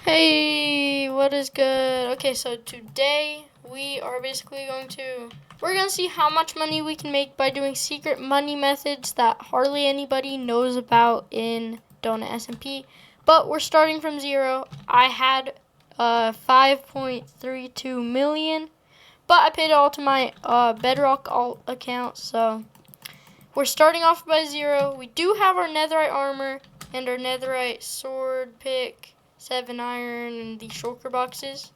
Hey, what is good? Okay, so today we're gonna see how much money we can make by doing secret money methods that hardly anybody knows about in Donut SMP. But we're starting from zero. I had 5.32 million, but I paid it all to my Bedrock alt account. So we're starting off by zero. We do have our netherite armor and our netherite sword pick, 7 iron, and the shulker boxes.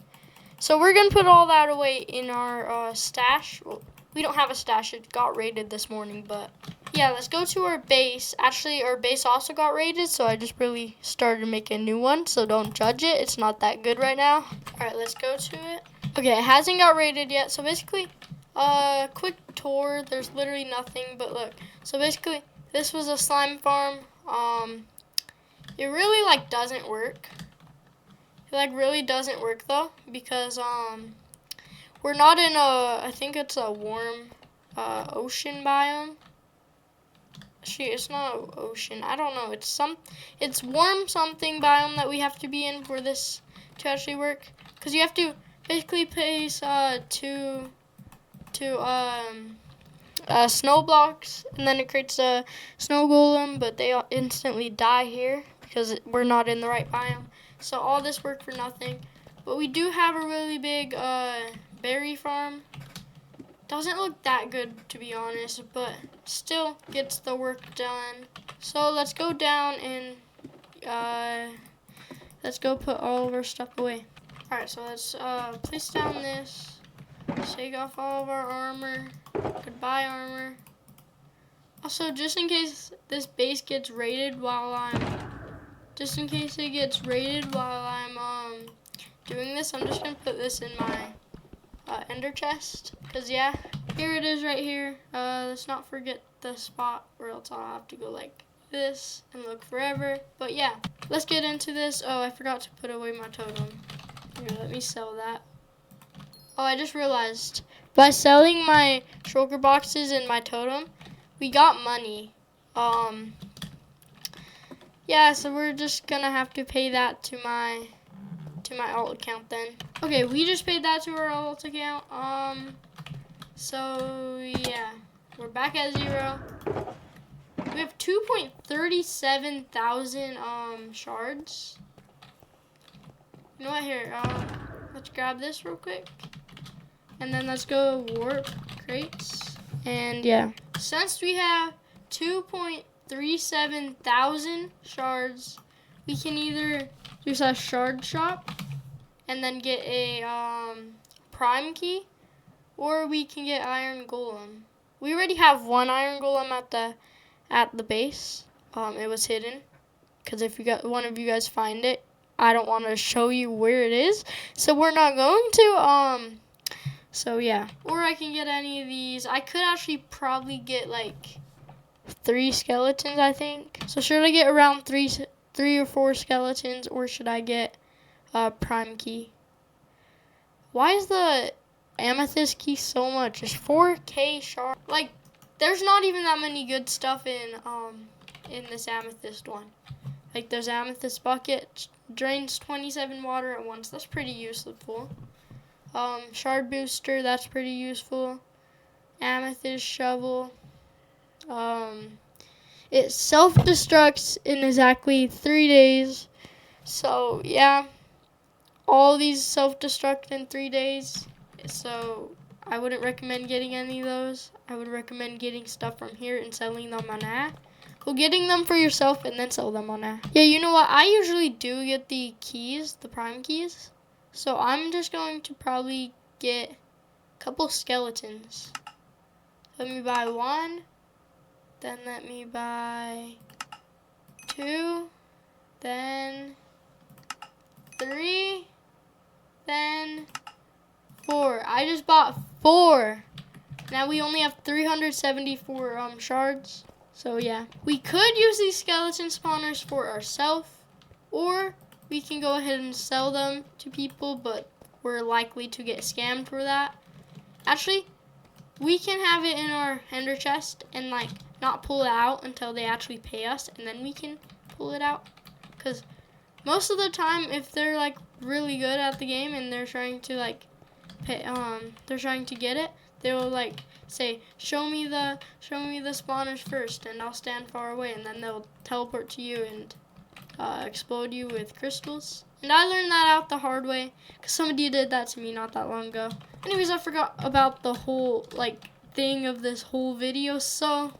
So we're going to put all that away in our stash. Well, we don't have a stash. It got raided this morning, but yeah, let's go to our base. Actually, our base also got raided, so I just really started to make a new one, so don't judge it. It's not that good right now. All right, let's go to it. Okay, it hasn't got raided yet, so basically, quick tour. There's literally nothing, but look. So basically, this was a slime farm. It really doesn't work. It really doesn't work though, because we're not in I think it's a warm ocean biome. Actually, it's not ocean. I don't know. It's warm something biome that we have to be in for this to actually work. Because you have to basically place two snow blocks, and then it creates a snow golem, but they instantly die here because we're not in the right biome. So all this work for nothing. But we do have a really big berry farm. Doesn't look that good, to be honest, but still gets the work done. So let's go down and let's go put all of our stuff away. Alright, so let's place down this. Take off all of our armor. Goodbye, armor. Also, just in case this base gets raided while I'm doing this, I'm just gonna put this in my ender chest. Cause yeah, here it is right here. Let's not forget the spot, or else I'll have to go like this and look forever. But yeah, let's get into this. Oh, I forgot to put away my totem. Here, let me sell that. Oh, I just realized, by selling my shulker boxes and my totem, we got money. Yeah, so we're just gonna have to pay that to my alt account then. Okay, we just paid that to our alt account. So yeah, we're back at zero. We have 2.37 thousand shards. You know what? Here, let's grab this real quick. And then let's go warp crates. And yeah, since we have 2.37 thousand shards, we can either do a shard shop and then get a prime key, or we can get iron golem. We already have one iron golem at the base. It was hidden, because if one of you guys find it, I don't want to show you where it is, so we're not going to. So yeah, or I can get any of these. I could actually probably get like 3 skeletons, I think. So should I get around three or 4 skeletons, or should I get a prime key? Why is the amethyst key so much? It's 4K shard. Like, there's not even that many good stuff in this amethyst one. Like, there's amethyst bucket, drains 27 water at once. That's pretty useful. Shard booster, that's pretty useful. Amethyst shovel. It self-destructs in exactly 3 days. So yeah, all these self-destruct in 3 days. So I wouldn't recommend getting any of those. I would recommend getting stuff from here and selling them on A. Go getting them for yourself and then sell them on A. Yeah, you know what? I usually do get the keys, the prime keys. So I'm just going to probably get a couple skeletons. Let me buy 1. Then let me buy 2. Then 3. Then 4. I just bought 4. Now we only have 374 shards. So yeah, we could use these skeleton spawners for ourselves, or we can go ahead and sell them to people, but we're likely to get scammed for that. Actually, we can have it in our ender chest and not pull it out until they actually pay us, and then we can pull it out. Because most of the time, if they're like really good at the game and they're trying to like they're trying to get it, they will like say, show me the spawners first, and I'll stand far away, and then they'll teleport to you and explode you with crystals. And I learned that out the hard way because somebody did that to me not that long ago. Anyways, I forgot about the whole like thing of this whole video, so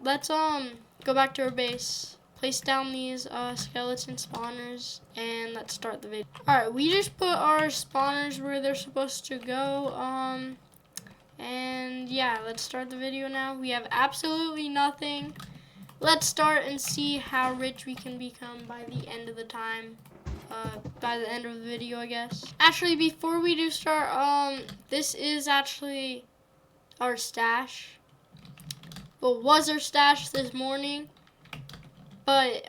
let's go back to our base, place down these skeleton spawners, and let's start the video. Alright, we just put our spawners where they're supposed to go, and yeah, let's start the video now. We have absolutely nothing. Let's start and see how rich we can become by the end of the time. By the end of the video, I guess. Actually, before we do start, this is actually our stash. Well, was our stash this morning, but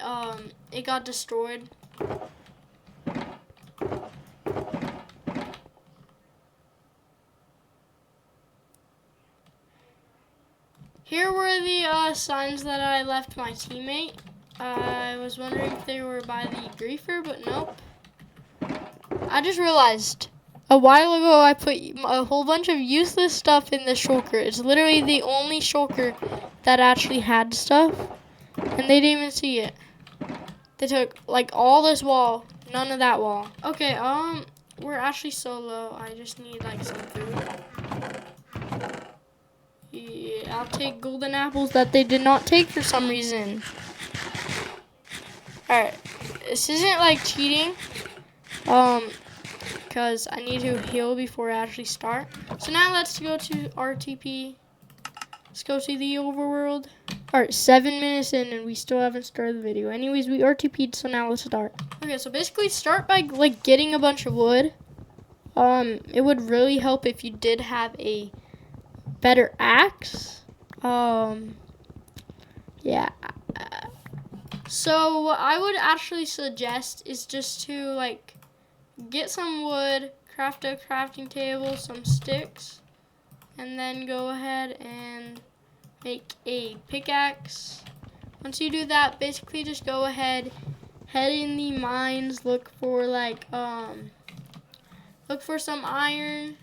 it got destroyed. Here were the signs that I left my teammate. I was wondering if they were by the griefer, but nope. I just realized a while ago I put a whole bunch of useless stuff in the shulker. It's literally the only shulker that actually had stuff, and they didn't even see it. They took like all this wall, none of that wall. Okay, we're actually so low. I just need like some food. Yeah, I'll take golden apples that they did not take for some reason. Alright, this isn't like cheating, because I need to heal before I actually start. So now let's go to RTP. Let's go to the overworld. Alright, 7 minutes in and we still haven't started the video. Anyways, we RTP'd, so now let's start. Okay, so basically start by like getting a bunch of wood. It would really help if you did have a better axe. Yeah. So what I would actually suggest is just to like get some wood, craft a crafting table, some sticks, and then go ahead and make a pickaxe. Once you do that, basically just go ahead, head in the mines, look for like look for some iron.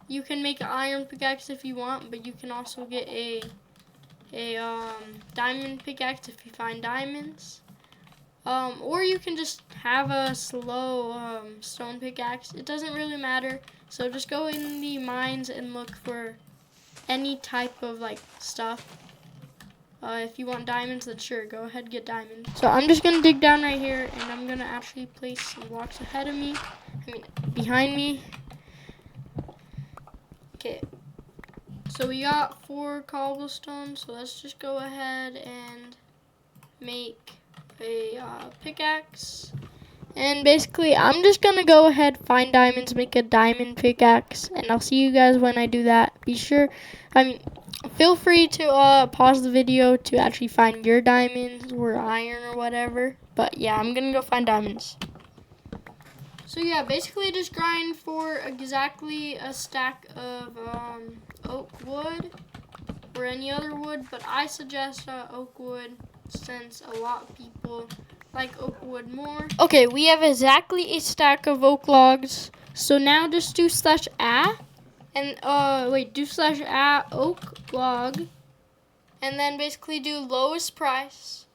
You can make an iron pickaxe if you want, but you can also get a diamond pickaxe if you find diamonds. Or you can just have a slow stone pickaxe. It doesn't really matter. So just go in the mines and look for any type of like stuff. If you want diamonds, then sure, go ahead and get diamonds. So I'm just gonna dig down right here, and I'm gonna actually place some blocks ahead of me. Behind me. Okay. So we got 4 cobblestone. So let's just go ahead and make a pickaxe. And basically, I'm just gonna go ahead, find diamonds, make a diamond pickaxe, and I'll see you guys when I do that. Feel free to pause the video to actually find your diamonds or iron or whatever. But yeah, I'm gonna go find diamonds. So yeah, basically just grind for exactly a stack of oak wood or any other wood, but I suggest oak wood since a lot of people like oak wood more. Okay, we have exactly a stack of oak logs. So now just do /a and do /a oak log, and then basically do lowest price,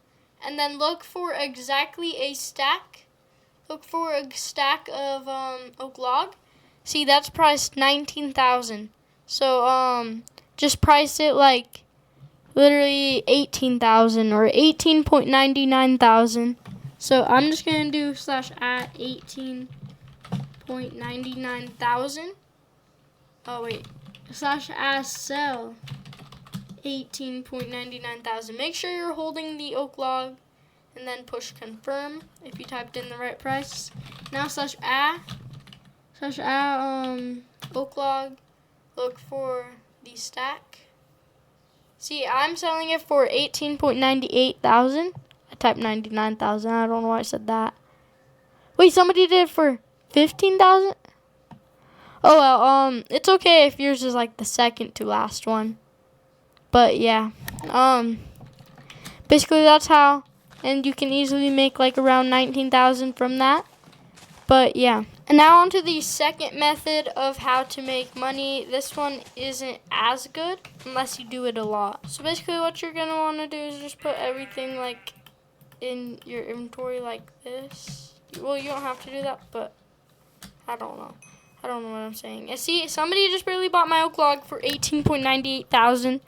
and then look for exactly a stack. Look for a stack of oak log. See, that's priced 19,000. So just price it like literally 18,000 or 18.99 thousand. So I'm just gonna do /at 18.99 thousand. Oh wait, /at sell 18.99 thousand. Make sure you're holding the oak log, and then push confirm if you typed in the right price. Now /a oak log. Look for the stack. See, I'm selling it for 18.98 thousand. I typed 99,000. I don't know why I said that. Wait, somebody did it for 15,000? Oh well, it's okay if yours is like the second to last one. But yeah, basically that's how and you can easily make like around 19,000 from that. But yeah. And now on to the second method of how to make money. This one isn't as good unless you do it a lot. So basically what you're gonna wanna do is just put everything like in your inventory like this. Well, you don't have to do that, but I don't know. I don't know what I'm saying. And see, somebody just barely bought my oak log for 18.98 thousand.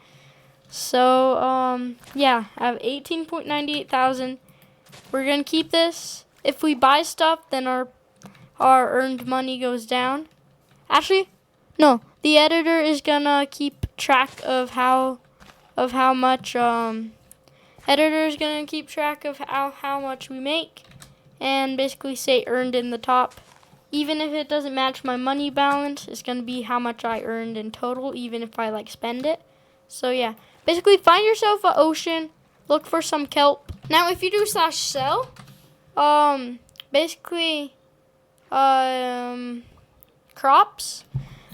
So, yeah, I have 18.98 thousand. We're gonna keep this. If we buy stuff, then our earned money goes down. Actually, no, the editor is gonna keep track of how much editor is gonna keep track of how much we make, and basically say earned in the top. Even if it doesn't match my money balance, it's gonna be how much I earned in total, even if I like spend it. So yeah, basically find yourself an ocean, look for some kelp. Now if you do /sell, basically crops,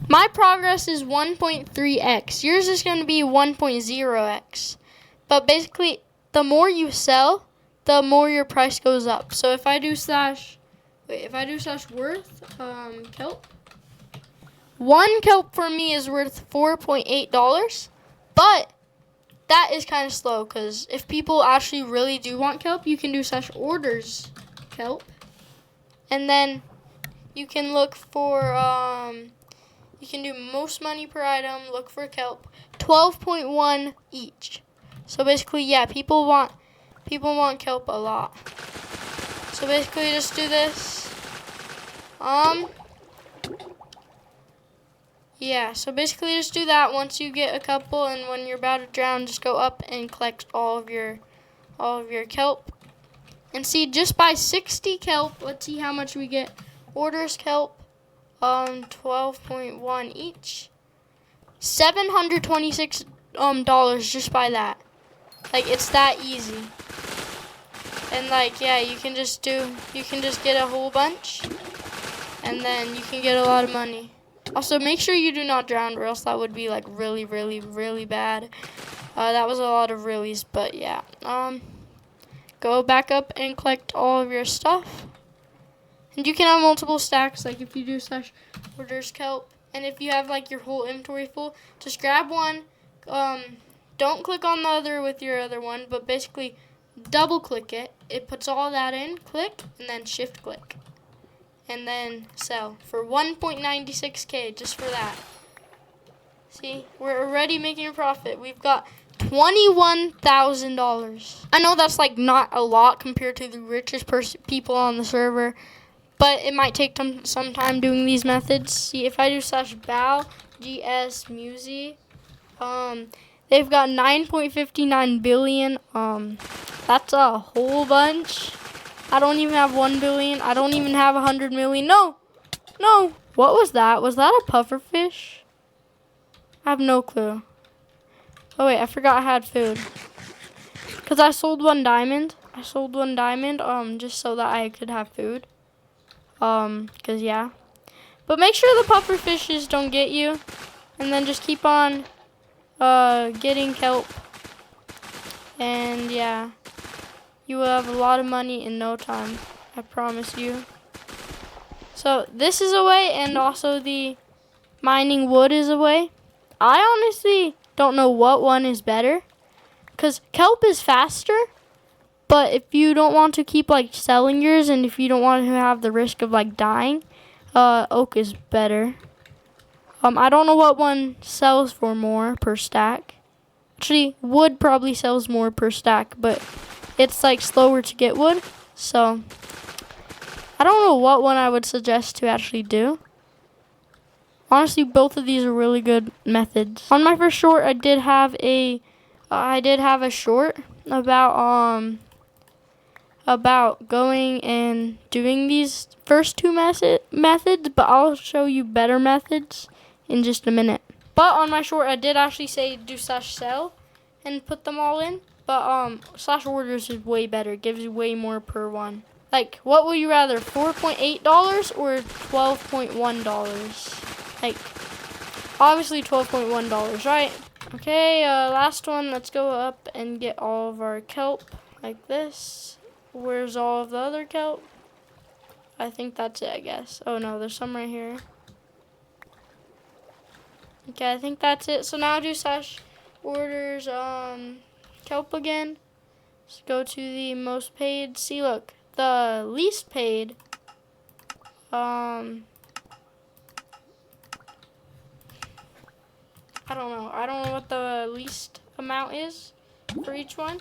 my progress is 1.3x. Yours is going to be 1.0x. But basically, the more you sell, the more your price goes up. So if I do /worth kelp, one kelp for me is worth $4.8. But that is kind of slow, because if people actually really do want kelp, you can do /orders kelp. And then you can look for, you can do most money per item, look for kelp, 12.1 each. So basically, yeah, people want kelp a lot. So basically, just do this. Yeah, so basically just do that. Once you get a couple, and when you're about to drown, just go up and collect all of your kelp. And see, just by 60 kelp, let's see how much we get. Orders kelp, 12.1 each. $726 just by that. Like, it's that easy. And like, yeah, you can just get a whole bunch, and then you can get a lot of money. Also, make sure you do not drown, or else that would be like really, really, really bad. That was a lot of reallys, but yeah. Go back up and collect all of your stuff. And you can have multiple stacks, like if you do /orders kelp. And if you have like your whole inventory full, just grab one. Don't click on the other with your other one, but basically double click it. It puts all that in, click, and then shift click. And then sell for 1.96K just for that. See, we're already making a profit. We've got $21,000. I know that's like not a lot compared to the richest people on the server, but it might take some time doing these methods. See, if I do /bow gs musi, they've got 9.59 billion. That's a whole bunch. I don't even have 1 billion. I don't even have 100 million. No. What was that? Was that a pufferfish? I have no clue. Oh wait, I forgot I had food. Cause I sold 1 diamond. Just so that I could have food. Cause yeah. But make sure the pufferfishes don't get you, and then just keep on getting kelp. And yeah, you will have a lot of money in no time. I promise you. So this is a way, and also the mining wood is a way. I honestly don't know what one is better, because kelp is faster, but if you don't want to keep like selling yours, and if you don't want to have the risk of like dying, oak is better. I don't know what one sells for more per stack. Actually, wood probably sells more per stack, but it's like slower to get wood, so I don't know what one I would suggest to actually do. Honestly, both of these are really good methods. On my first short, I did have a short about going and doing these first two methods, but I'll show you better methods in just a minute. But on my short, I did actually say do /sell and put them all in. But /orders is way better. It gives you way more per one. Like, what would you rather, $4.8 or $12.1? Like, obviously $12.1, right? Okay, last one. Let's go up and get all of our kelp. like this. Where's all of the other kelp? I think that's it, I guess. Oh no, there's some right here. Okay, I think that's it. So now do slash orders kelp again. Let's go to the most paid. See, look, the least paid. I don't know. I don't know what the least amount is for each one,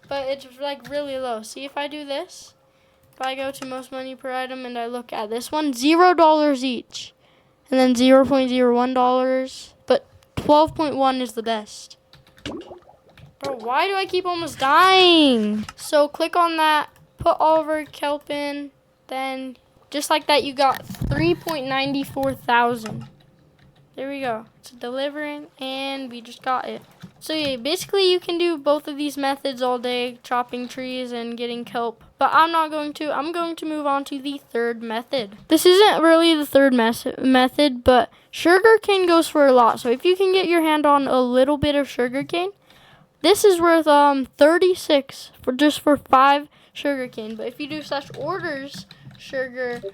but it's like really low. See, if I do this, if I go to most money per item and I look at this one, $0 each, and then $0.01, but 12.1 is the best. Bro, why do I keep almost dying? So click on that, put all of our kelp in, then just like that, you got 3.94 thousand. There we go. It's delivering, and we just got it. So yeah, basically you can do both of these methods all day, chopping trees and getting kelp. But I'm not going to. I'm going to move on to the third method. This isn't really the third method, but sugarcane goes for a lot. So if you can get your hand on a little bit of sugarcane, this is worth 36 for just for 5 sugarcane. But if you do slash orders sugarcane,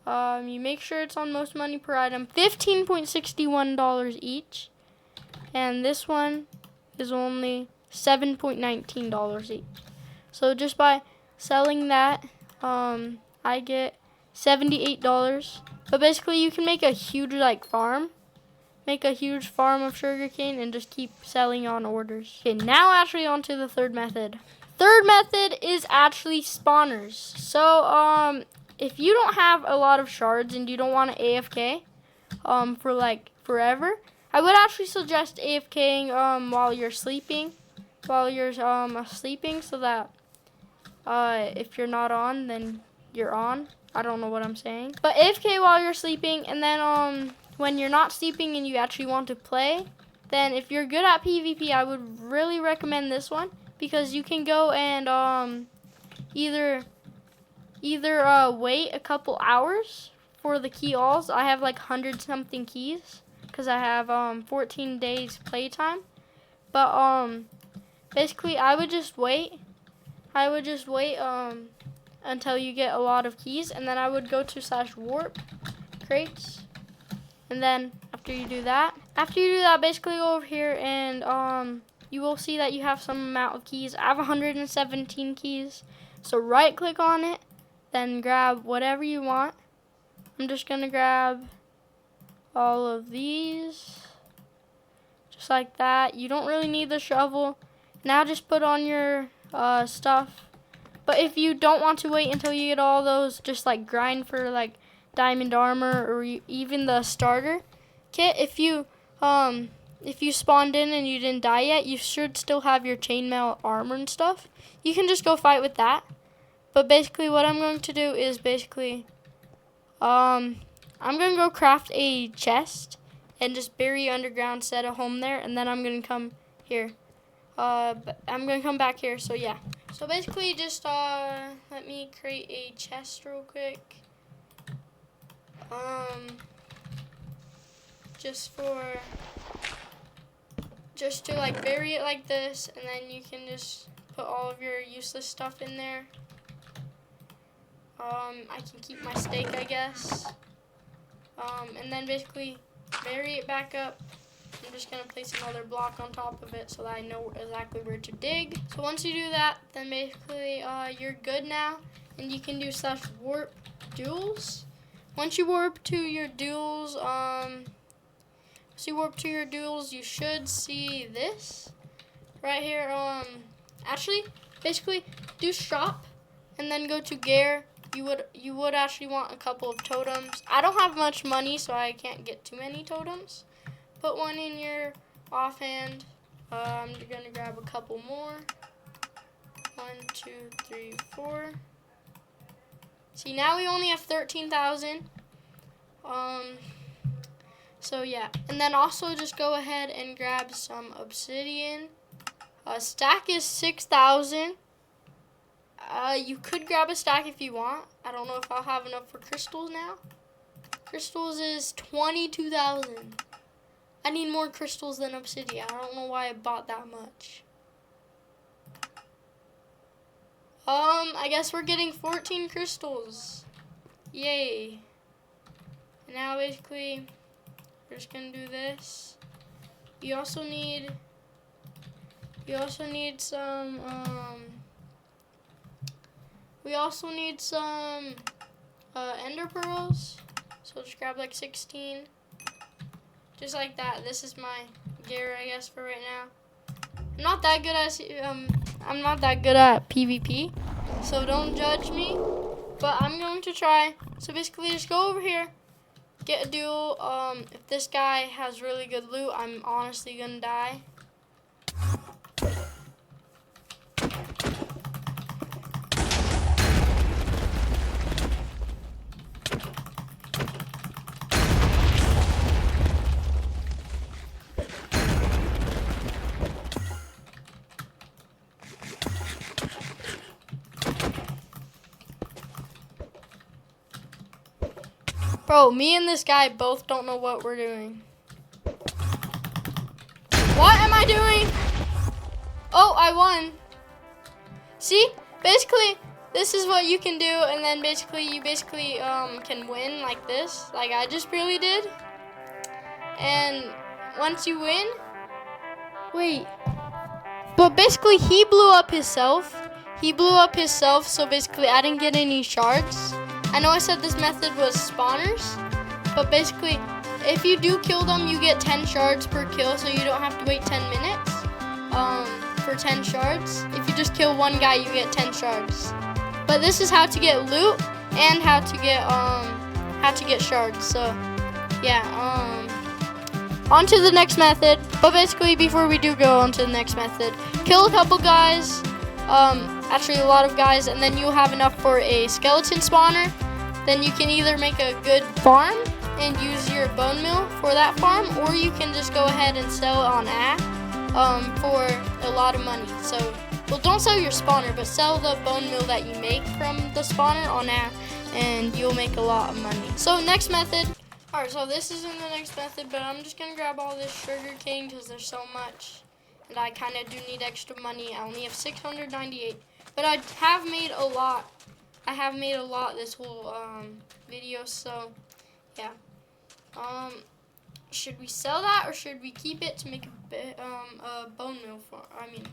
you make sure it's on most money per item, $15.61 each, and this one is only $7.19 each. So just by selling that, I get $78. But basically, you can make a huge farm. Make a huge farm of sugarcane and just keep selling on orders. Okay, now actually on to the third method. Third method is actually spawners. So if you don't have a lot of shards and you don't want to AFK for forever, I would actually suggest AFKing while you're sleeping. So that if you're not on, then you're on. I don't know what I'm saying. But AFK while you're sleeping, and then when you're not sleeping and you actually want to play, then if you're good at PvP, I would really recommend this one, because you can go and either wait a couple hours for the key alls. I have like 100 something keys because I have 14 days playtime. But basically I would just wait until you get a lot of keys, and then I would go to slash warp crates. And then after you do that, basically go over here and you will see that you have some amount of keys. I have 117 keys. So right click on it, then grab whatever you want. I'm just gonna grab all of these, just like that. You don't really need the shovel. Now just put on your stuff. But if you don't want to wait until you get all those, just grind for diamond armor or even the starter kit. If you spawned in and you didn't die yet, you should still have your chainmail armor and stuff. You can just go fight with that. But basically what I'm going to do is I'm going to go craft a chest and just bury underground, set a home there, and then I'm going to come here. I'm going to come back here, so yeah. So basically just let me create a chest real quick. Just to bury it like this, and then you can just put all of your useless stuff in there. I can keep my steak, I guess. And then basically bury it back up. I'm just gonna place another block on top of it so that I know exactly where to dig. So once you do that, then basically you're good now, and you can do slash warp duels. Once you warp to your duels, you should see this right here. Actually, basically do shop and then go to gear. You would actually want a couple of totems. I don't have much money, so I can't get too many totems. Put one in your offhand. I'm gonna grab a couple more. 1, 2, 3, 4. See, now we only have 13,000. So yeah, and then also just go ahead and grab some obsidian. Stack is 6,000. You could grab a stack if you want. I don't know if I'll have enough for crystals now. Crystals is 22,000. I need more crystals than obsidian. I don't know why I bought that much. I guess we're getting 14 crystals. Yay. And now basically, we're just gonna do this. You also need some, ender pearls. So just grab like 16. Just like that. This is my gear, I guess, for right now. I'm not that good at PvP, so don't judge me. But I'm going to try. So basically, just go over here, get a duel. If this guy has really good loot, I'm honestly gonna die. Bro, me and this guy both don't know what we're doing. What am I doing? Oh, I won. See? Basically, this is what you can do, and then you can win like this, like I just really did. And once you win, wait. But basically, he blew up himself. So basically, I didn't get any shards. I know I said this method was spawners, but basically, if you do kill them, you get 10 shards per kill, so you don't have to wait 10 minutes for 10 shards. If you just kill one guy, you get 10 shards. But this is how to get loot and how to get shards. So yeah, on to the next method. But basically, before we do go on to the next method, kill a couple guys. Actually a lot of guys, and then you'll have enough for a skeleton spawner. Then you can either make a good farm and use your bone meal for that farm, or you can just go ahead and sell it on app for a lot of money. So, well, don't sell your spawner, but sell the bone meal that you make from the spawner on app, and you'll make a lot of money. So next method. Alright, so this isn't the next method, but I'm just gonna grab all this sugar cane because there's so much. And I kind of do need extra money. I only have 698. But I have made a lot. This whole video, so yeah. Should we sell that or should we keep it to make a bone meal farm? I mean,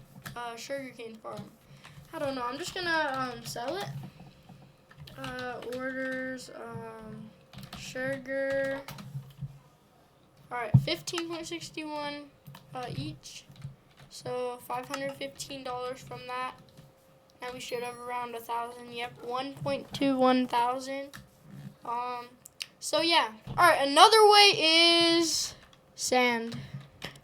sugarcane farm. I don't know. I'm just gonna sell it. Orders, sugar. All right, 15.61 each. So $515 from that. Now we should have around 1,000. Yep, 1.21 thousand. So yeah. All right, another way is sand.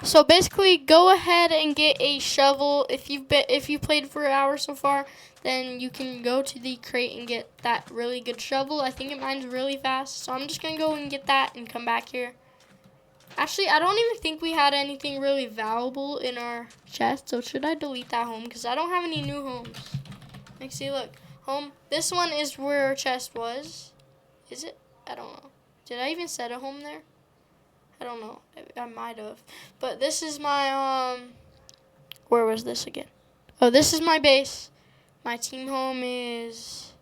So basically, go ahead and get a shovel. If you played for an hour so far, then you can go to the crate and get that really good shovel. I think it mines really fast, so I'm just gonna go and get that and come back here. Actually, I don't even think we had anything really valuable in our chest, so should I delete that home? Because I don't have any new homes. Like, see, look. Home. This one is where our chest was. Is it? I don't know. Did I even set a home there? I don't know. I might have. But this is my, where was this again? Oh, this is my base. My team home is...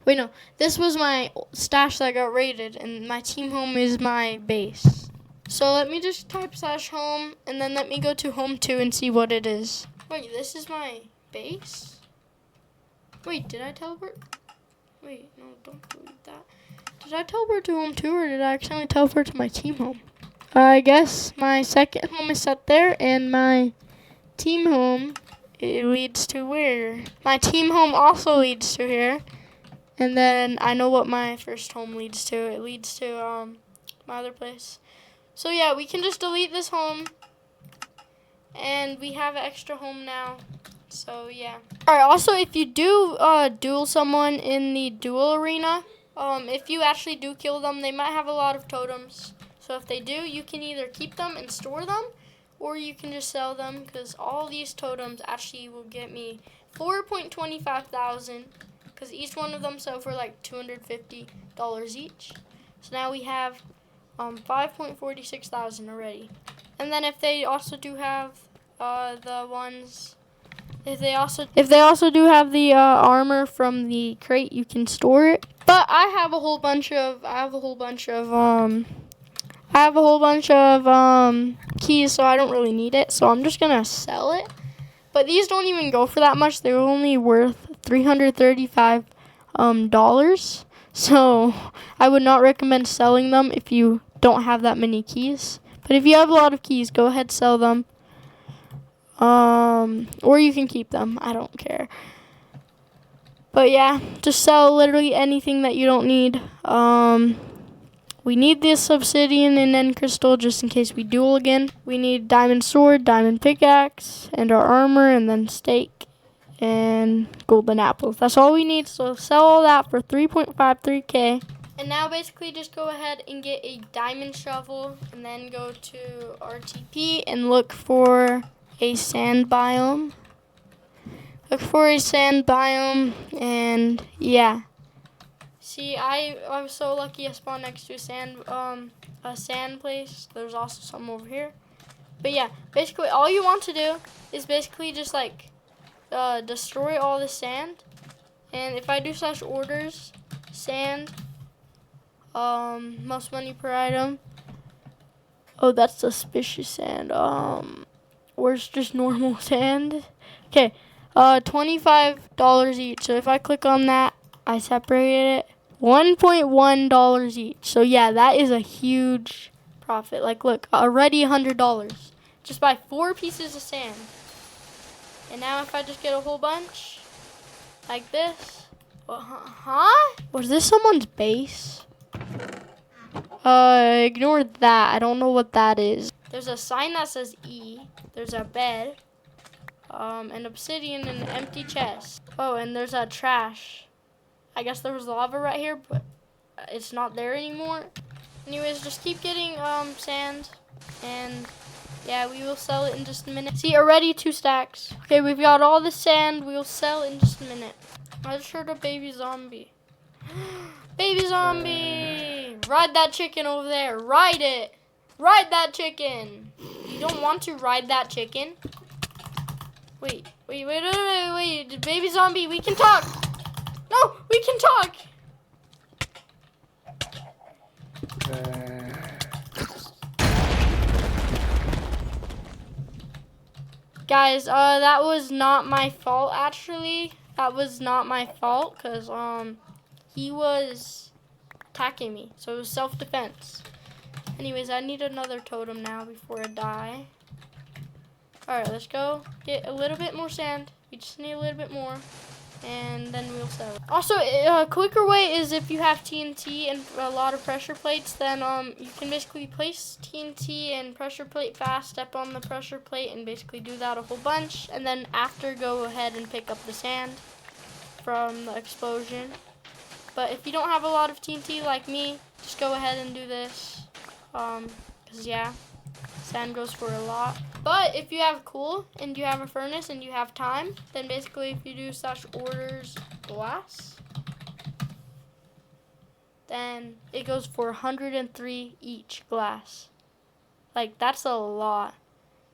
Wait, no. This was my stash that got raided, and my team home is my base. So let me just type /home, and then let me go to home 2 and see what it is. Wait, this is my base? Wait, did I teleport? Wait, no, don't delete that. Did I teleport to home 2, or did I accidentally teleport to my team home? I guess my second home is set there, and my team home, it leads to where? My team home also leads to here. And then I know what my first home leads to. It leads to my other place. So yeah, we can just delete this home. And we have an extra home now. So yeah. Alright, also if you do duel someone in the duel arena, if you actually do kill them, they might have a lot of totems. So if they do, you can either keep them and store them, or you can just sell them, because all these totems actually will get me 4.25 thousand. Because each one of them sell for like $250 each. So now we have 5.46 thousand already. And then if they also do have the ones, if they also do have the armor from the crate, you can store it. But I have a whole bunch of keys, so I don't really need it. So I'm just gonna sell it. But these don't even go for that much. They're only worth $335 dollars. So I would not recommend selling them if you don't have that many keys. But if you have a lot of keys, go ahead, sell them. Or you can keep them. I don't care. But yeah, just sell literally anything that you don't need. We need this obsidian and end crystal just in case we duel again. We need diamond sword, diamond pickaxe, and our armor, and then steak and golden apples. That's all we need. So sell all that for 3.53K. And now basically just go ahead and get a diamond shovel and then go to RTP and look for a sand biome. Look for a sand biome, and yeah. See, I was so lucky I spawned next to a sand place. There's also some over here. But yeah, basically all you want to do is basically just like destroy all the sand. And if I do /orders, sand, most money per item. Oh, that's suspicious sand. Where's just normal sand? Okay, $25 each. So if I click on that, I separated it. $1.1 each. So yeah, that is a huge profit. Like, look, already $100. Just buy 4 pieces of sand. And now if I just get a whole bunch, like this. Huh? Was this someone's base? Ignore that. I don't know what that is. There's a sign that says E. There's a bed. An obsidian and an empty chest. Oh, and there's a trash. I guess there was lava right here, but it's not there anymore. Anyways, just keep getting sand, and yeah, we will sell it in just a minute. See, already 2 stacks. Okay, we've got all the sand. We'll sell it in just a minute. I just heard a baby zombie. Baby zombie! Ride that chicken over there. Ride it. Ride that chicken. You don't want to ride that chicken. Wait. Baby zombie, we can talk. No, we can talk. Guys, that was not my fault, actually. That was not my fault, because, he was attacking me. So it was self-defense. Anyways, I need another totem now before I die. Alright, let's go get a little bit more sand. We just need a little bit more. And then we'll sell it. Also, a quicker way is if you have TNT and a lot of pressure plates, then you can basically place TNT and pressure plate fast, step on the pressure plate, and basically do that a whole bunch. And then after, go ahead and pick up the sand from the explosion. But if you don't have a lot of TNT like me, just go ahead and do this. Because yeah, sand goes for a lot. But if you have coal and you have a furnace and you have time, then basically if you do /orders glass, then it goes for 103 each glass. Like, that's a lot.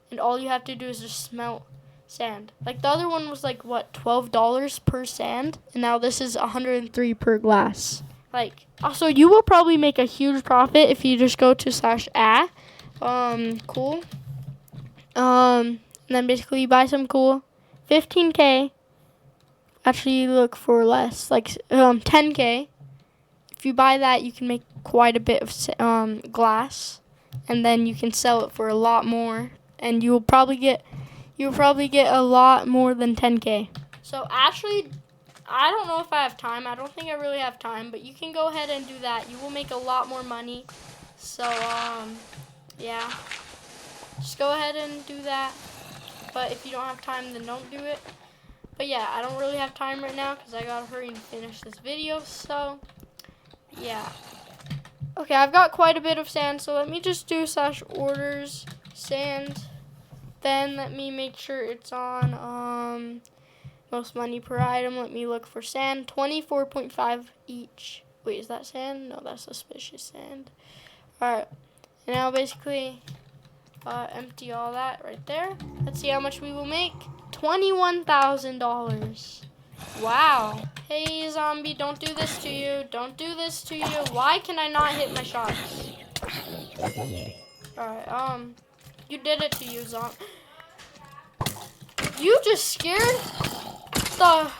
And all you have to do is just smelt sand. Like, the other one was like, what, $12 per sand? And now this is 103 per glass. Like, also, you will probably make a huge profit if you just go to /a, cool. And then basically you buy some coal, 15K. Actually, look for less, like 10K. If you buy that, you can make quite a bit of glass, and then you can sell it for a lot more, and you'll probably get a lot more than 10K. So actually, I don't know if I have time. I don't think I really have time, but you can go ahead and do that. You will make a lot more money. So yeah. Just go ahead and do that. But if you don't have time, then don't do it. But yeah, I don't really have time right now because I gotta hurry and finish this video. So yeah. Okay, I've got quite a bit of sand, so let me just do /orders sand. Then let me make sure it's on most money per item. Let me look for sand. 24.5 each. Wait, is that sand? No, that's suspicious sand. Alright. And now basically empty all that right there. Let's see how much we will make. $21,000. Wow. Hey, zombie, don't do this to you. Don't do this to you. Why can I not hit my shots? Alright, you did it to you, zombie. You just scared the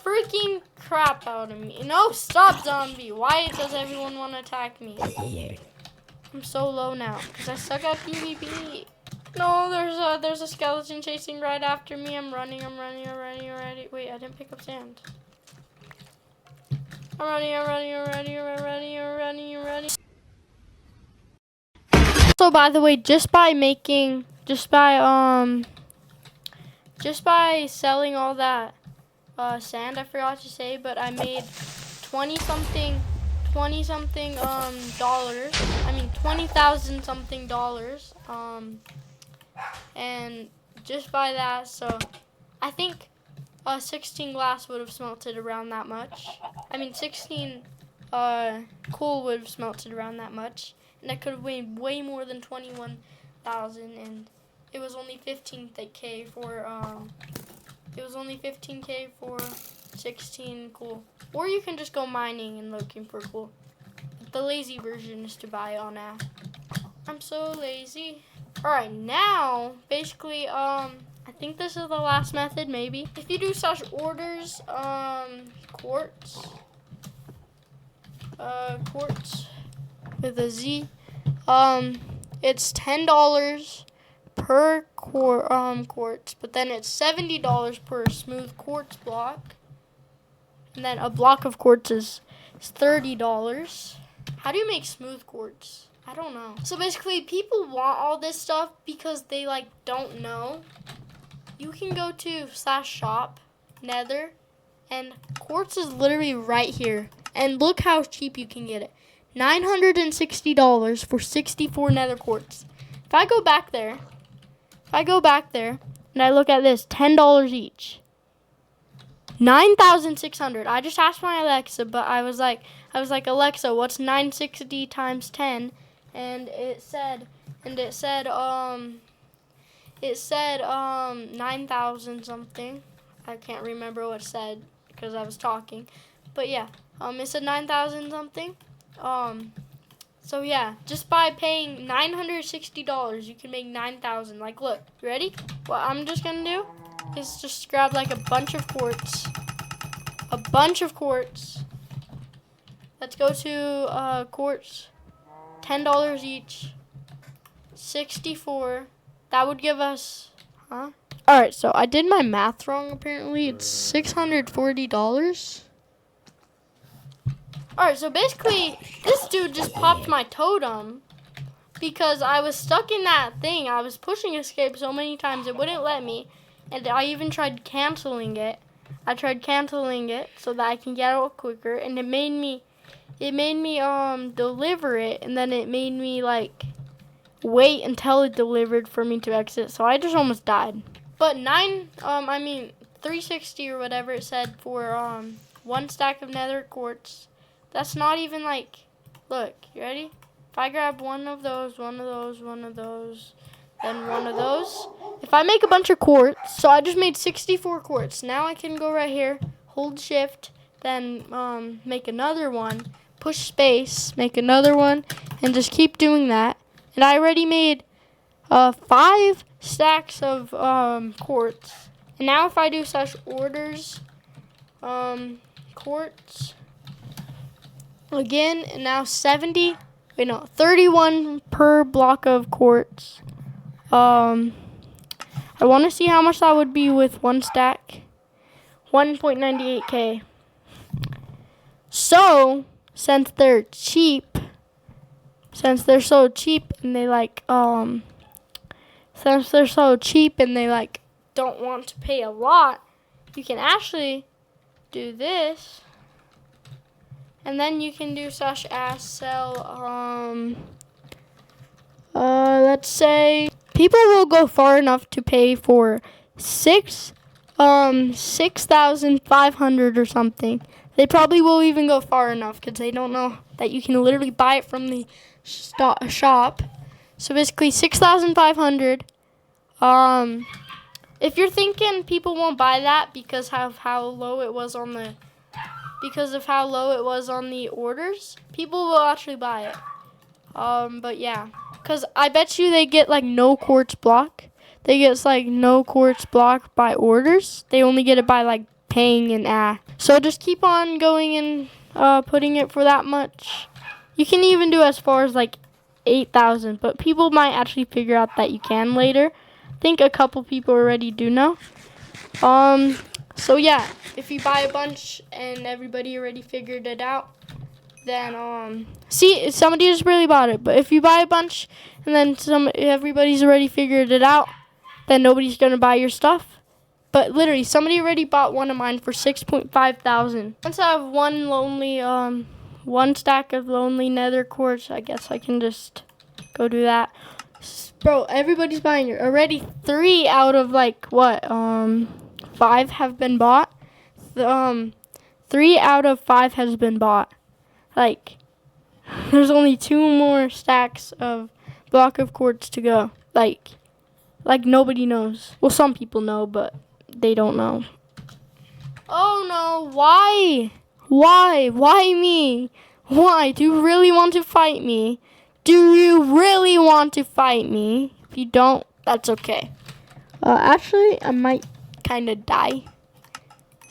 freaking crap out of me. No, stop, zombie. Why does everyone want to attack me? I'm so low now because I suck at PvP. No, there's a skeleton chasing right after me. I'm running already. Wait, I didn't pick up sand. I'm running already. So by the way, just by selling all that sand, I forgot to say, but I made 20 something dollars. I mean 20,000 something dollars. And just by that, so I think 16 glass would have smelted around that much. I mean 16 coal would have smelted around that much, and I could have weighed way more than 21,000, and it was only 15K for 16 coal. Or you can just go mining and looking for coal. The lazy version is to buy on app. I'm so lazy. Alright, now basically I think this is the last method, maybe. If you do such orders, quartz with a Z, it's $10 per quartz, but then it's $70 per smooth quartz block, and then a block of quartz is $30. How do you make smooth quartz? I don't know. So basically, people want all this stuff because they don't know. You can go to /shop nether, and quartz is literally right here. And look how cheap you can get it. $960 for 64 nether quartz. If I go back there and I look at this, $10 each. 9,600. I just asked my Alexa, but I was like, Alexa, what's 960 times 10? And it said 9,000 something. I can't remember what it said because I was talking. But yeah, it said 9,000 something. So yeah, just by paying $960, you can make 9,000. Like, look, you ready? What I'm just gonna do is just grab a bunch of quartz. Let's go to quartz. $10 each. 64. That would give us, Alright, so I did my math wrong apparently. It's $640. Alright, so basically, this dude just popped my totem because I was stuck in that thing. I was pushing escape so many times it wouldn't let me, and I even tried canceling it. I tried canceling it so that I can get out quicker, and it made me deliver it, and then it made me wait until it delivered for me to exit. So I just almost died. But 360 or whatever it said for one stack of nether quartz. That's not even look, you ready? If I grab one of those, then one of those. If I make a bunch of quartz, so I just made 64 quartz. Now I can go right here, hold shift, then make another one, push space, make another one, and just keep doing that. And I already made 5 stacks of quartz. And now if I do such orders, quartz again, and now 31 per block of quartz. I want to see how much that would be with one stack. 1.98K. So, since they're so cheap and they don't want to pay a lot, you can actually do this, and then you can do such as sell let's say people will go far enough to pay for 6,500 or something. They probably will even go far enough because they don't know that you can literally buy it from the shop. So basically 6,500. If you're thinking people won't buy that because of how low it was on the orders, people will actually buy it. But yeah, because I bet you they get like no quartz block. They get like no quartz block by orders. They only get it by like paying and So just keep on going and putting it for that much. You can even do as far as like 8,000, but people might actually figure out that you can later. I think a couple people already do know. So yeah, if you buy a bunch and everybody already figured it out, then see, somebody just really bought it. But if you buy a bunch and then everybody's already figured it out, then nobody's gonna buy your stuff. But literally, somebody already bought one of mine for 6,500. Once I have one stack of lonely nether quartz, I guess I can just go do that. Bro, everybody's buying it already. 3 out of like what 5 have been bought. 3 out of 5 has been bought. Like, there's only 2 more stacks of block of quartz to go. Like nobody knows. Well, some people know, but they don't know. Oh no, why? Why me? Why? Do you really want to fight me? Do you really want to fight me? If you don't, that's okay. Actually, I might kind of die.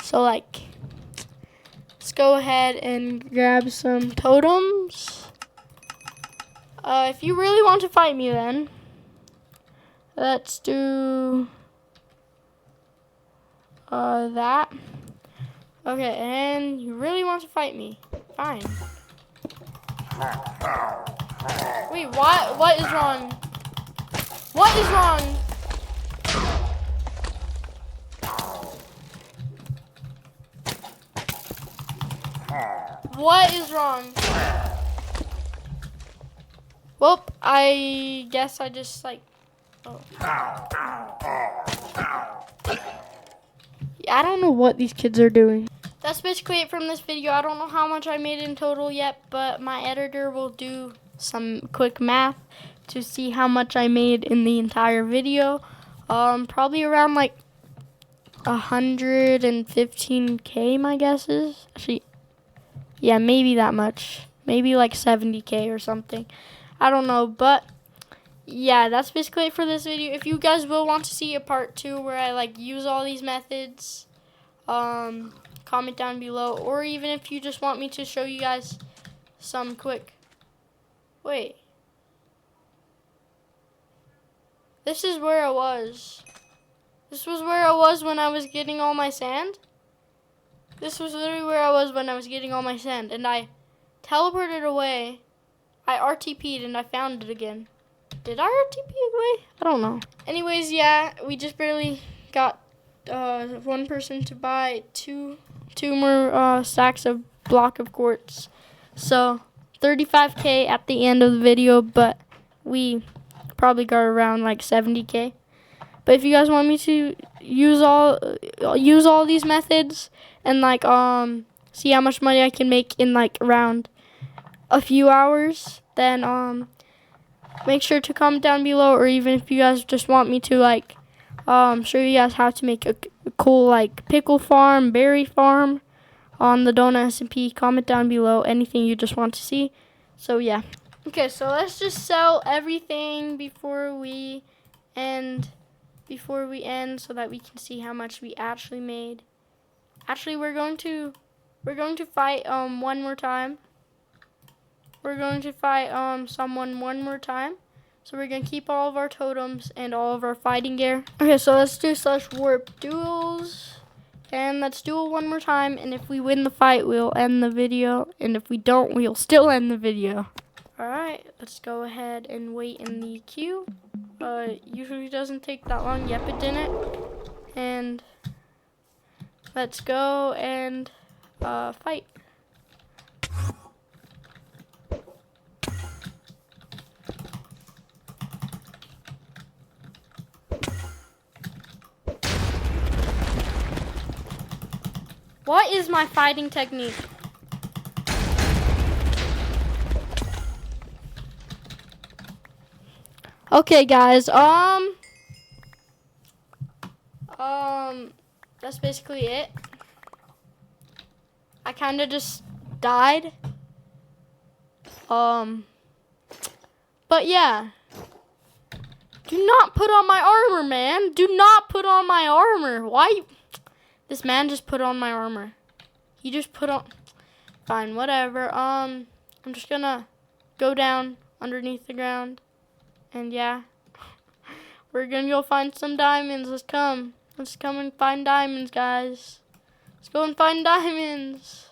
So like, let's go ahead and grab some totems. If you really want to fight me, then let's do that. Okay, and you really want to fight me? Fine. Wait, what is wrong? What is wrong? What is wrong? Well, I guess I just like, oh. I don't know what these kids are doing. That's basically it from this video. I don't know how much I made in total yet, but my editor will do some quick math to see how much I made in the entire video. Probably around like 115K, my guess is. Actually, yeah, maybe that much. Maybe like 70K or something. I don't know, but yeah, that's basically it for this video. If you guys will want to see a part 2 where I like use all these methods, comment down below, or even if you just want me to show you guys some quick. Wait. This is where I was. This was where I was when I was getting all my sand. This was literally where I was when I was getting all my sand, and I teleported away. I RTP'd and I found it again. Did I RTP away? I don't know. Anyways, yeah, we just barely got one person to buy two more stacks of block of quartz. So 35K at the end of the video, but we probably got around like 70K. But if you guys want me to use all these methods and like see how much money I can make in like around a few hours, then make sure to comment down below, or even if you guys just want me to like show you guys how to make a cool like pickle farm, berry farm on the Donut SMP, comment down below anything you just want to see. So yeah. Okay, so let's just sell everything before we end so that we can see how much we actually made. Actually, we're going to fight one more time. We're going to fight someone one more time. So we're going to keep all of our totems and all of our fighting gear. Okay, so let's do /warp duels. And let's duel one more time. And if we win the fight, we'll end the video. And if we don't, we'll still end the video. Alright, let's go ahead and wait in the queue. Usually doesn't take that long. Yep, it didn't. And let's go and fight. What is my fighting technique? Okay, guys. That's basically it. I kind of just died. But yeah. Do not put on my armor, man. Do not put on my armor. Why? This man just put on my armor. He just put on. Fine, whatever. I'm just gonna go down underneath the ground. And yeah. We're gonna go find some diamonds. Let's come. Let's come and find diamonds, guys. Let's go and find diamonds.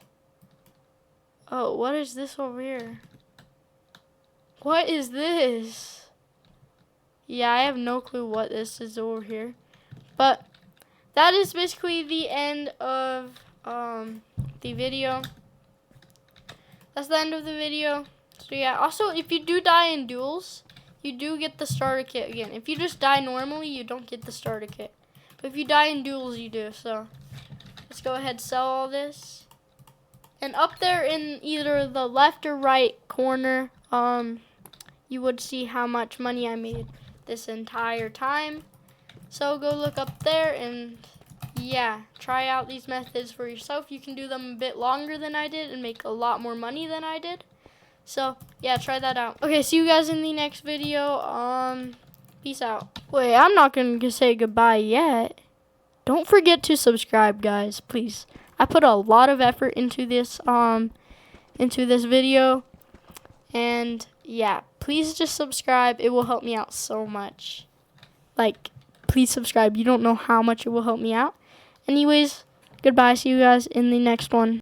Oh, what is this over here? What is this? Yeah, I have no clue what this is over here. But that is basically the end of the video. That's the end of the video. So yeah, also if you do die in duels, you do get the starter kit again. If you just die normally, you don't get the starter kit. But if you die in duels, you do. So let's go ahead and sell all this. And up there in either the left or right corner, you would see how much money I made this entire time. So go look up there and yeah, try out these methods for yourself. You can do them a bit longer than I did and make a lot more money than I did. So yeah, try that out. Okay, see you guys in the next video. Peace out. Wait, I'm not gonna say goodbye yet. Don't forget to subscribe, guys, please. I put a lot of effort into this video, and yeah, please just subscribe. It will help me out so much. Like, please subscribe. You don't know how much it will help me out. Anyways, goodbye. See you guys in the next one.